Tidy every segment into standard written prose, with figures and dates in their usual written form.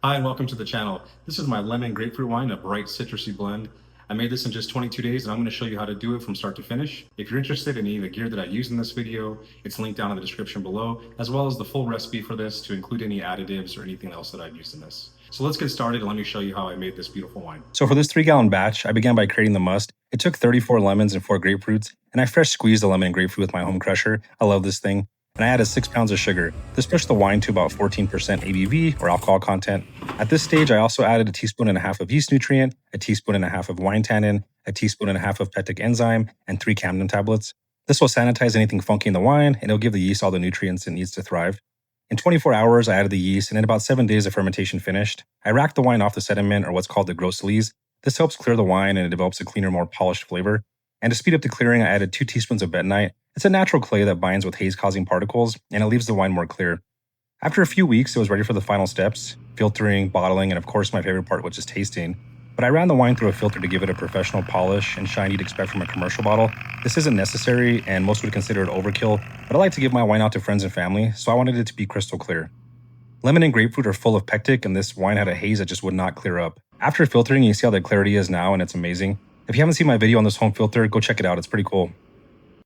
Hi and welcome to the channel. This is my lemon grapefruit wine, a bright citrusy blend. I made this in just 22 days and I'm going to show you how to do it from start to finish. If you're interested in any of the gear that I use in this video, it's linked down in the description below, as well as the full recipe for this to include any additives or anything else that I've used in this. So let's get started and let me show you how I made this beautiful wine. So for this 3-gallon batch, I began by creating the must. It took 34 lemons and 4 grapefruits, and I fresh squeezed the lemon and grapefruit with my home crusher. I love this thing. And I added 6 pounds of sugar. This pushed the wine to about 14% ABV, or alcohol content. At this stage, I also added a teaspoon and a half of yeast nutrient, a teaspoon and a half of wine tannin, a teaspoon and a half of Pectic enzyme, and 3 Camden tablets. This will sanitize anything funky in the wine, and it'll give the yeast all the nutrients it needs to thrive. In 24 hours, I added the yeast, and in about 7 days, the fermentation finished. I racked the wine off the sediment, or what's called the gros lees. This helps clear the wine, and it develops a cleaner, more polished flavor. And to speed up the clearing, I added 2 teaspoons of bentonite. It's a natural clay that binds with haze-causing particles, and it leaves the wine more clear. After a few weeks, it was ready for the final steps, filtering, bottling, and of course my favorite part, which is tasting. But I ran the wine through a filter to give it a professional polish and shine you'd expect from a commercial bottle. This isn't necessary, and most would consider it overkill, but I like to give my wine out to friends and family, so I wanted it to be crystal clear. Lemon and grapefruit are full of pectic, and this wine had a haze that just would not clear up. After filtering, you see how the clarity is now, and it's amazing. If you haven't seen my video on this home filter, go check it out, it's pretty cool.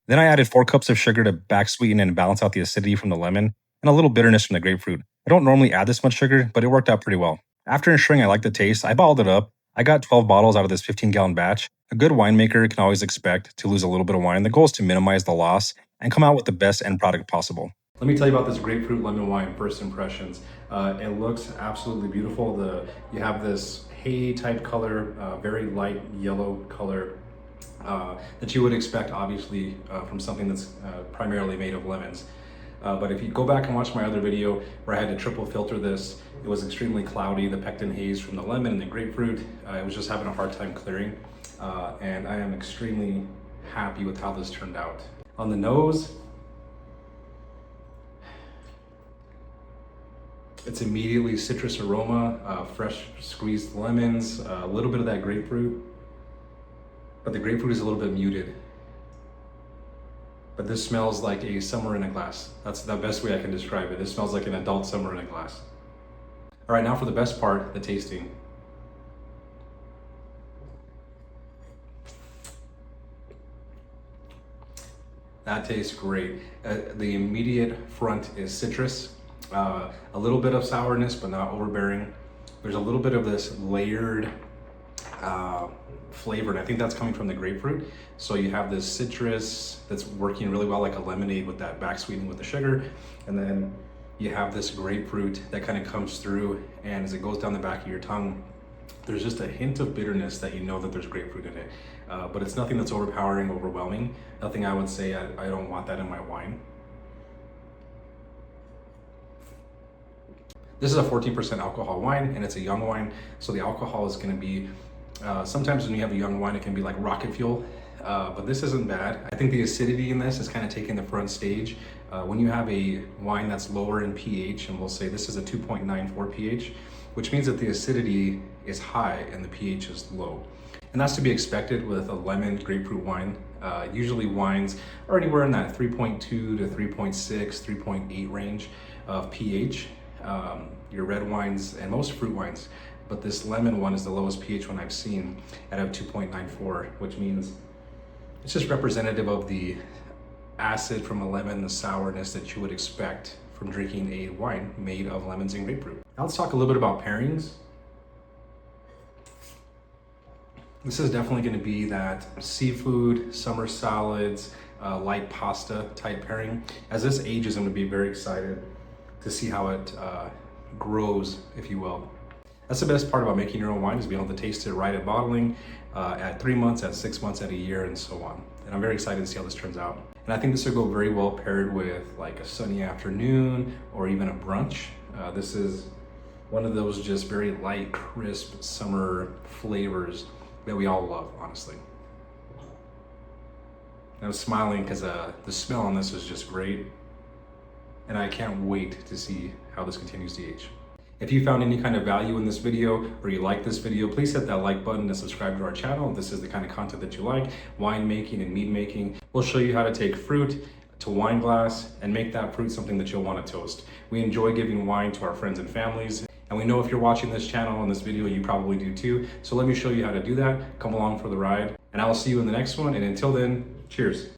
Then I added 4 cups of sugar to back sweeten and balance out the acidity from the lemon, and a little bitterness from the grapefruit. I don't normally add this much sugar, but it worked out pretty well. After ensuring I liked the taste, I bottled it up. I got 12 bottles out of this 15-gallon batch. A good winemaker can always expect to lose a little bit of wine. The goal is to minimize the loss and come out with the best end product possible. Let me tell you about this grapefruit lemon wine, first impressions. It looks absolutely beautiful. You have this hay type color, very light yellow color that you would expect obviously from something that's primarily made of lemons. But if you go back and watch my other video where I had to triple filter this, it was extremely cloudy, the pectin haze from the lemon and the grapefruit. It was just having a hard time clearing. And I am extremely happy with how this turned out. On the nose, it's immediately citrus aroma, fresh squeezed lemons, a little bit of that grapefruit, but the grapefruit is a little bit muted. But this smells like a summer in a glass. That's the best way I can describe it. This smells like an adult summer in a glass. All right, now for the best part, the tasting. That tastes great. The immediate front is citrus. A little bit of sourness, but not overbearing. There's a little bit of this layered flavor, and I think that's coming from the grapefruit. So you have this citrus that's working really well like a lemonade with that back sweetening with the sugar, and then you have this grapefruit that kind of comes through, and as it goes down the back of your tongue, there's just a hint of bitterness that you know that there's grapefruit in it. But it's nothing that's overpowering, overwhelming. Nothing I would say I don't want that in my wine. This is a 14% alcohol wine, and it's a young wine, so the alcohol is going to be, sometimes when you have a young wine, it can be like rocket fuel, but this isn't bad. I think the acidity in this is kind of taking the front stage. When you have a wine that's lower in pH, and we'll say this is a 2.94 pH, which means that the acidity is high and the pH is low. And that's to be expected with a lemon grapefruit wine. Usually wines are anywhere in that 3.2 to 3.6, 3.8 range of pH. Your red wines and most fruit wines, but this lemon one is the lowest pH one I've seen at a 2.94, which means it's just representative of the acid from a lemon, the sourness that you would expect from drinking a wine made of lemons and grapefruit. Now let's talk a little bit about pairings. This is definitely going to be that seafood, summer salads, light pasta type pairing. As this ages, I'm going to be very excited to see how it grows, if you will. That's the best part about making your own wine, is being able to taste it right at bottling, at 3 months, at 6 months, at a year, and so on. And I'm very excited to see how this turns out. And I think this will go very well paired with like a sunny afternoon or even a brunch. This is one of those just very light, crisp summer flavors that we all love, honestly. And I'm smiling because the smell on this is just great. And I can't wait to see how this continues to age. If you found any kind of value in this video or you like this video, please hit that like button and subscribe to our channel. If this is the kind of content that you like, winemaking and mead making, we'll show you how to take fruit to wine glass and make that fruit something that you'll want to toast. We enjoy giving wine to our friends and families, And we know if you're watching this channel and this video, you probably do too. So let me show you how to do that. Come along for the ride, and I will see you in the next one. And until then, cheers.